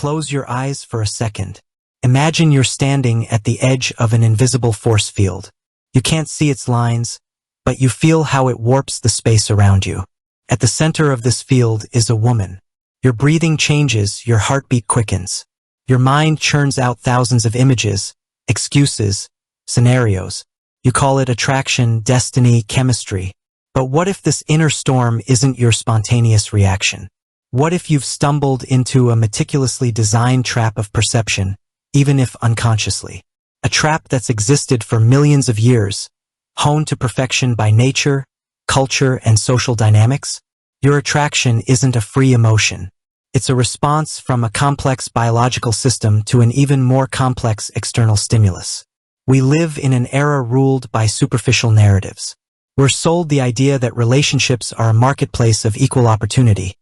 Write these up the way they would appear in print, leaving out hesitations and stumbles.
Close your eyes for a second. Imagine you're standing at the edge of an invisible force field. You can't see its lines, but you feel how it warps the space around you. At the center of this field is a woman. Your breathing changes, your heartbeat quickens. Your mind churns out thousands of images, excuses, scenarios. You call it attraction, destiny, chemistry. But what if this inner storm isn't your spontaneous reaction? What if you've stumbled into a meticulously designed trap of perception, even if unconsciously? A trap that's existed for millions of years, honed to perfection by nature, culture, and social dynamics? Your attraction isn't a free emotion. It's a response from a complex biological system to an even more complex external stimulus. We live in an era ruled by superficial narratives. We're sold the idea that relationships are a marketplace of equal opportunity,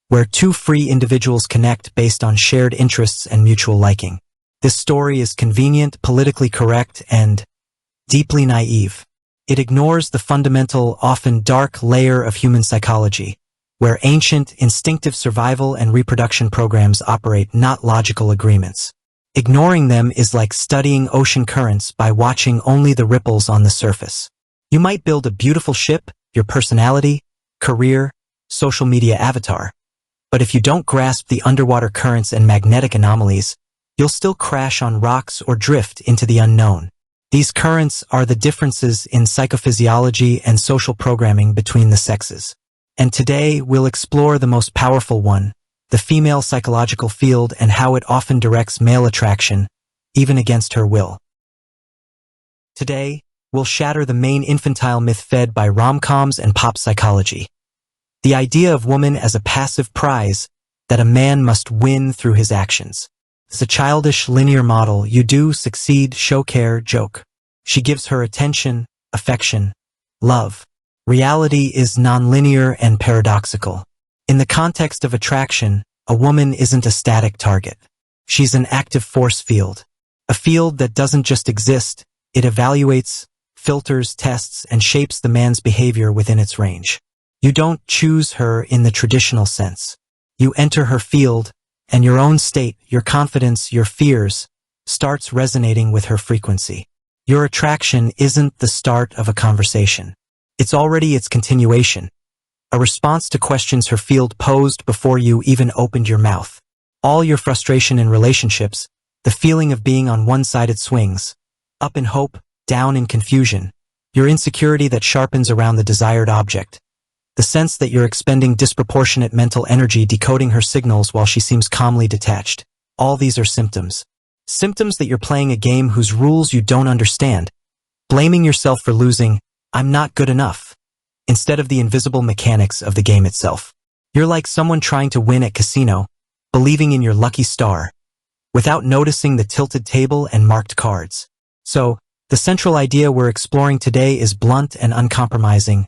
where two free individuals connect based on shared interests and mutual liking. This story is convenient, politically correct, and deeply naive. It ignores the fundamental, often dark layer of human psychology, where ancient, instinctive survival and reproduction programs operate, not logical agreements. Ignoring them is like studying ocean currents by watching only the ripples on the surface. You might build a beautiful ship, your personality, career, social media avatar, but if you don't grasp the underwater currents and magnetic anomalies, you'll still crash on rocks or drift into the unknown. These currents are the differences in psychophysiology and social programming between the sexes. And today, we'll explore the most powerful one, the female psychological field, and how it often directs male attraction, even against her will. Today, we'll shatter the main infantile myth fed by rom-coms and pop psychology. The idea of woman as a passive prize that a man must win through his actions. It's a childish, linear model. You do, succeed, show care, joke. She gives her attention, affection, love. Reality is nonlinear and paradoxical. In the context of attraction, a woman isn't a static target. She's an active force field. A field that doesn't just exist, it evaluates, filters, tests, and shapes the man's behavior within its range. You don't choose her in the traditional sense. You enter her field, and your own state, your confidence, your fears, starts resonating with her frequency. Your attraction isn't the start of a conversation. It's already its continuation, a response to questions her field posed before you even opened your mouth. All your frustration in relationships, the feeling of being on one-sided swings, up in hope, down in confusion, your insecurity that sharpens around the desired object, the sense that you're expending disproportionate mental energy decoding her signals while she seems calmly detached. All these are symptoms. Symptoms that you're playing a game whose rules you don't understand, blaming yourself for losing, "I'm not good enough," instead of the invisible mechanics of the game itself. You're like someone trying to win at casino, believing in your lucky star, without noticing the tilted table and marked cards. So, the central idea we're exploring today is blunt and uncompromising.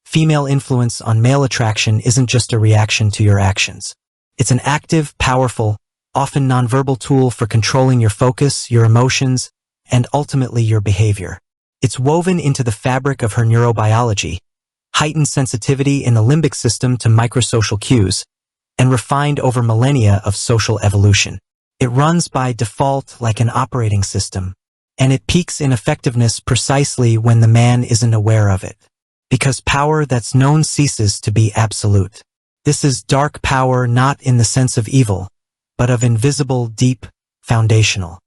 Female influence on male attraction isn't just a reaction to your actions. It's an active, powerful, often nonverbal tool for controlling your focus, your emotions, and ultimately your behavior. It's woven into the fabric of her neurobiology, heightened sensitivity in the limbic system to microsocial cues, and refined over millennia of social evolution. It runs by default like an operating system, and it peaks in effectiveness precisely when the man isn't aware of it. Because power that's known ceases to be absolute. This is dark power not in the sense of evil, but of invisible, deep, foundational.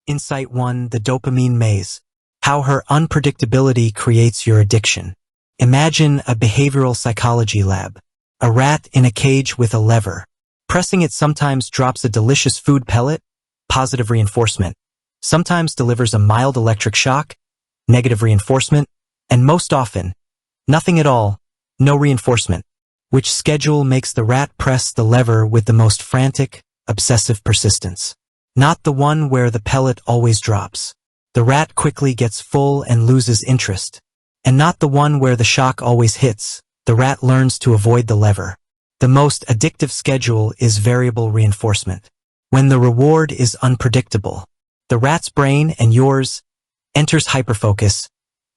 Insight 1: The dopamine maze. How her unpredictability creates your addiction. Imagine a behavioral psychology lab. A rat in a cage with a lever. Pressing it sometimes drops a delicious food pellet, positive reinforcement. Sometimes delivers a mild electric shock, negative reinforcement. And most often, nothing at all, no reinforcement. Which schedule makes the rat press the lever with the most frantic, obsessive persistence? Not the one where the pellet always drops. The rat quickly gets full and loses interest. And not the one where the shock always hits. The rat learns to avoid the lever. The most addictive schedule is variable reinforcement. When the reward is unpredictable, the rat's brain and yours enters hyperfocus.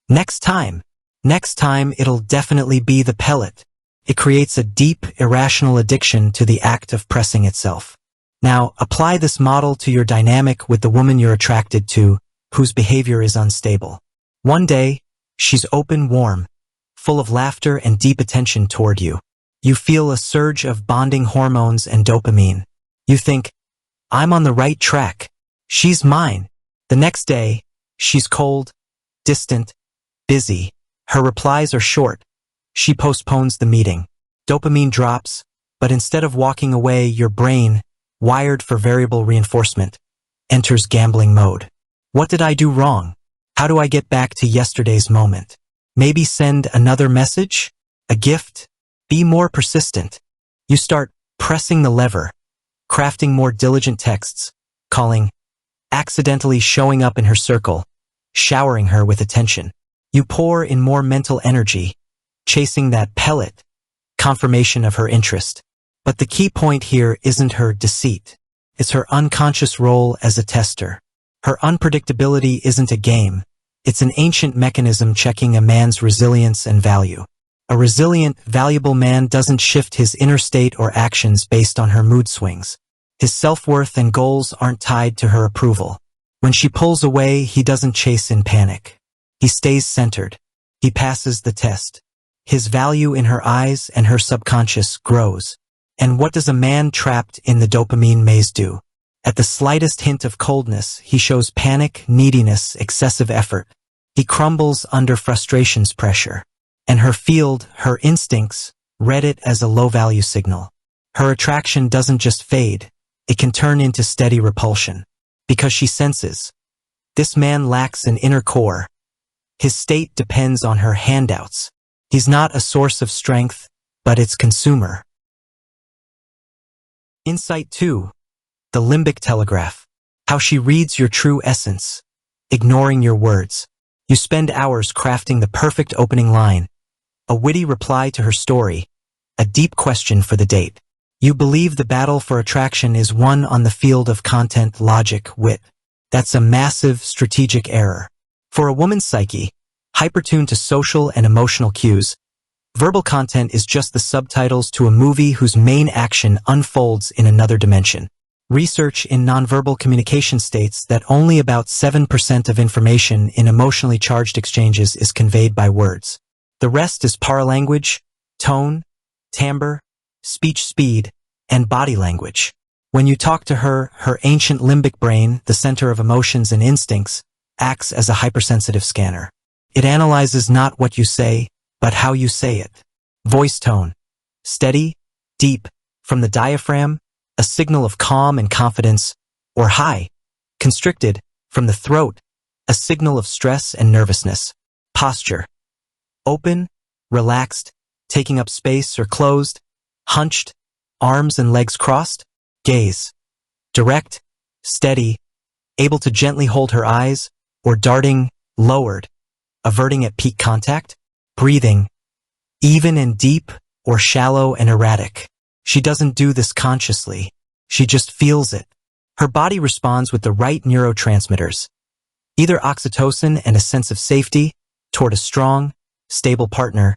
Next time it'll definitely be the pellet. It creates a deep, irrational addiction to the act of pressing itself. Now, apply this model to your dynamic with the woman you're attracted to, whose behavior is unstable. One day, she's open, warm, full of laughter and deep attention toward you. You feel a surge of bonding hormones and dopamine. You think, I'm on the right track. She's mine. The next day, she's cold, distant, busy. Her replies are short. She postpones the meeting. Dopamine drops, but instead of walking away, your brain, wired for variable reinforcement, enters gambling mode. What did I do wrong? How do I get back to yesterday's moment? Maybe send another message? A gift? Be more persistent. You start pressing the lever, crafting more diligent texts, calling, accidentally showing up in her circle, showering her with attention. You pour in more mental energy, chasing that pellet, confirmation of her interest. But the key point here isn't her deceit. It's her unconscious role as a tester. Her unpredictability isn't a game. It's an ancient mechanism checking a man's resilience and value. A resilient, valuable man doesn't shift his inner state or actions based on her mood swings. His self-worth and goals aren't tied to her approval. When she pulls away, he doesn't chase in panic. He stays centered. He passes the test. His value in her eyes and her subconscious grows. And what does a man trapped in the dopamine maze do? At the slightest hint of coldness, he shows panic, neediness, excessive effort. He crumbles under frustration's pressure. And her field, her instincts, read it as a low-value signal. Her attraction doesn't just fade. It can turn into steady repulsion. Because she senses, this man lacks an inner core. His state depends on her handouts. He's not a source of strength, but its consumer. Insight 2. The limbic telegraph. How she reads your true essence, ignoring your words. You spend hours crafting the perfect opening line, a witty reply to her story, a deep question for the date. You believe the battle for attraction is won on the field of content, logic, wit. That's a massive strategic error. For a woman's psyche, hypertuned to social and emotional cues, verbal content is just the subtitles to a movie whose main action unfolds in another dimension. Research in nonverbal communication states that only about 7% of information in emotionally charged exchanges is conveyed by words. The rest is paralanguage, tone, timbre, speech speed, and body language. When you talk to her, her ancient limbic brain, the center of emotions and instincts, acts as a hypersensitive scanner. It analyzes not what you say, but how you say it. Voice tone. Steady, deep, from the diaphragm, a signal of calm and confidence, or high, constricted, from the throat, a signal of stress and nervousness. Posture. Open, relaxed, taking up space or closed, hunched, arms and legs crossed. Gaze. Direct, steady, able to gently hold her eyes, or darting, lowered, averting at peak contact. Breathing. Even and deep, or shallow and erratic. She doesn't do this consciously. She just feels it. Her body responds with the right neurotransmitters, either oxytocin and a sense of safety toward a strong, stable partner,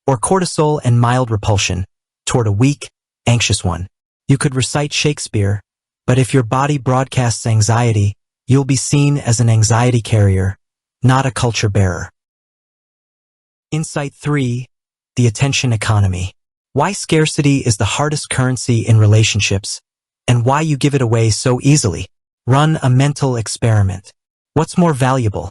or cortisol and mild repulsion toward a weak, anxious one. You could recite Shakespeare, but if your body broadcasts anxiety, you'll be seen as an anxiety carrier, not a culture bearer. Insight 3. The attention economy. Why scarcity is the hardest currency in relationships, and why you give it away so easily. Run a mental experiment. What's more valuable?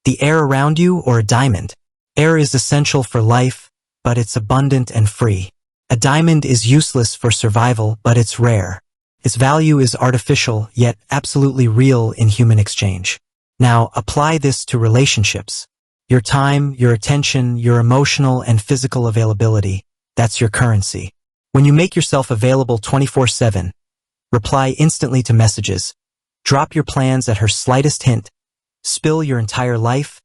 The air around you or a diamond? Air is essential for life, but it's abundant and free. A diamond is useless for survival, but it's rare. Its value is artificial, yet absolutely real in human exchange. Now, apply this to relationships. Your time, your attention, your emotional and physical availability, that's your currency. When you make yourself available 24/7, reply instantly to messages, drop your plans at her slightest hint, spill your entire life,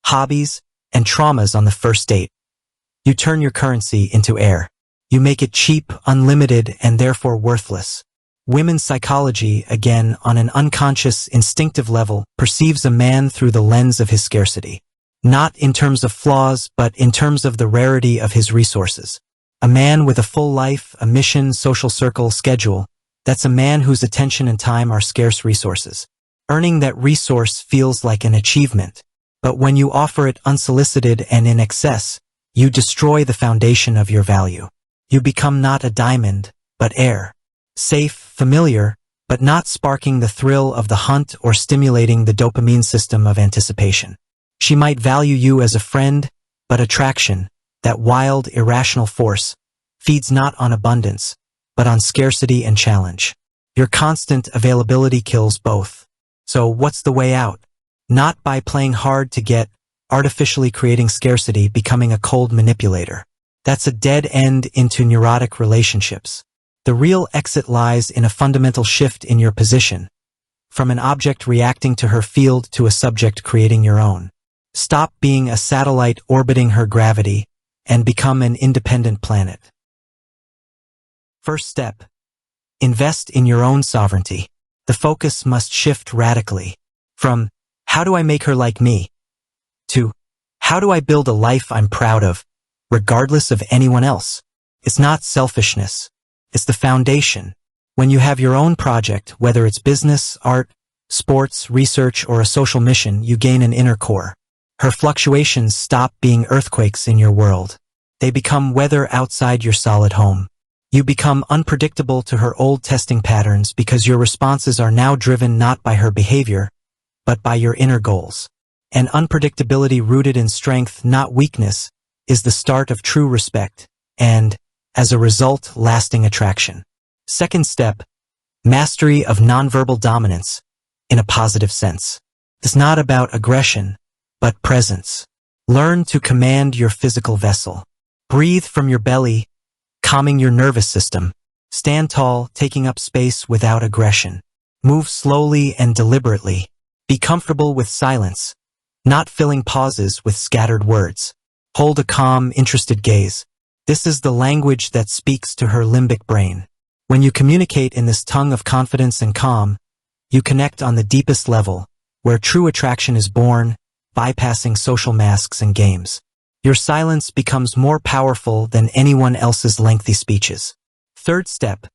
hobbies, and traumas on the first date. You turn your currency into air. You make it cheap, unlimited, and therefore worthless. Women's psychology, again, on an unconscious, instinctive level, perceives a man through the lens of his scarcity. Not in terms of flaws, but in terms of the rarity of his resources. A man with a full life, a mission, social circle, schedule. That's a man whose attention and time are scarce resources. Earning that resource feels like an achievement. But when you offer it unsolicited and in excess, you destroy the foundation of your value. You become not a diamond, but air. Safe, familiar, but not sparking the thrill of the hunt or stimulating the dopamine system of anticipation. She might value you as a friend, but attraction, that wild, irrational force, feeds not on abundance, but on scarcity and challenge. Your constant availability kills both. So what's the way out? Not by playing hard to get, artificially creating scarcity, becoming a cold manipulator. That's a dead end into neurotic relationships. The real exit lies in a fundamental shift in your position, from an object reacting to her field to a subject creating your own. Stop being a satellite orbiting her gravity and become an independent planet. First step. Invest in your own sovereignty. The focus must shift radically from, how do I make her like me, to, how do I build a life I'm proud of, regardless of anyone else? It's not selfishness. It's the foundation. When you have your own project, whether it's business, art, sports, research, or a social mission, you gain an inner core. Her fluctuations stop being earthquakes in your world. They become weather outside your solid home. You become unpredictable to her old testing patterns because your responses are now driven not by her behavior, but by your inner goals. And unpredictability rooted in strength, not weakness, is the start of true respect, and, as a result, lasting attraction. Second step, mastery of nonverbal dominance, in a positive sense. It's not about aggression, but presence. Learn to command your physical vessel. Breathe from your belly, calming your nervous system. Stand tall, taking up space without aggression. Move slowly and deliberately. Be comfortable with silence, not filling pauses with scattered words. Hold a calm, interested gaze. This is the language that speaks to her limbic brain. When you communicate in this tongue of confidence and calm, you connect on the deepest level, where true attraction is born, bypassing social masks and games. Your silence becomes more powerful than anyone else's lengthy speeches. Third step,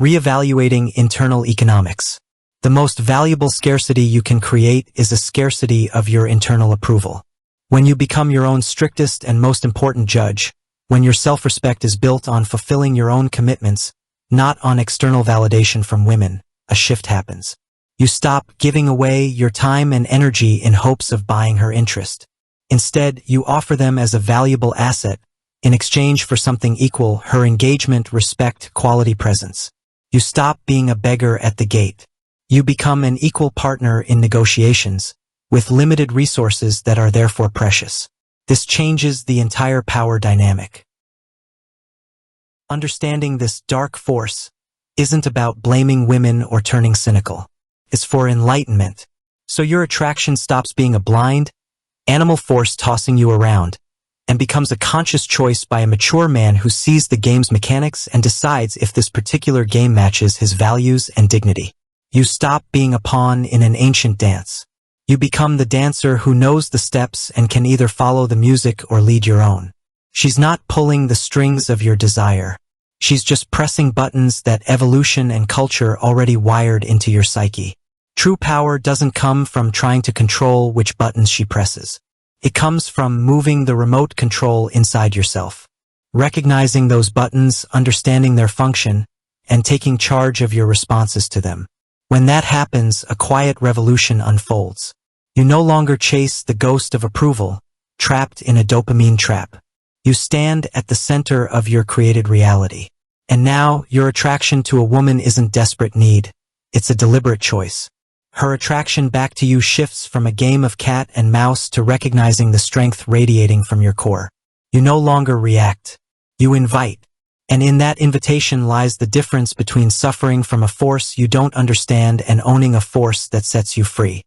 reevaluating internal economics. The most valuable scarcity you can create is a scarcity of your internal approval. When you become your own strictest and most important judge, when your self-respect is built on fulfilling your own commitments, not on external validation from women, a shift happens. You stop giving away your time and energy in hopes of buying her interest. Instead, you offer them as a valuable asset, in exchange for something equal: her engagement, respect, quality presence. You stop being a beggar at the gate. You become an equal partner in negotiations, with limited resources that are therefore precious. This changes the entire power dynamic. Understanding this dark force isn't about blaming women or turning cynical. It's for enlightenment. So your attraction stops being a blind, animal force tossing you around, and becomes a conscious choice by a mature man who sees the game's mechanics and decides if this particular game matches his values and dignity. You stop being a pawn in an ancient dance. You become the dancer who knows the steps and can either follow the music or lead your own. She's not pulling the strings of your desire. She's just pressing buttons that evolution and culture already wired into your psyche. True power doesn't come from trying to control which buttons she presses. It comes from moving the remote control inside yourself, recognizing those buttons, understanding their function, and taking charge of your responses to them. When that happens, a quiet revolution unfolds. You no longer chase the ghost of approval, trapped in a dopamine trap. You stand at the center of your created reality. And now, your attraction to a woman isn't desperate need. It's a deliberate choice. Her attraction back to you shifts from a game of cat and mouse to recognizing the strength radiating from your core. You no longer react. You invite. And in that invitation lies the difference between suffering from a force you don't understand and owning a force that sets you free.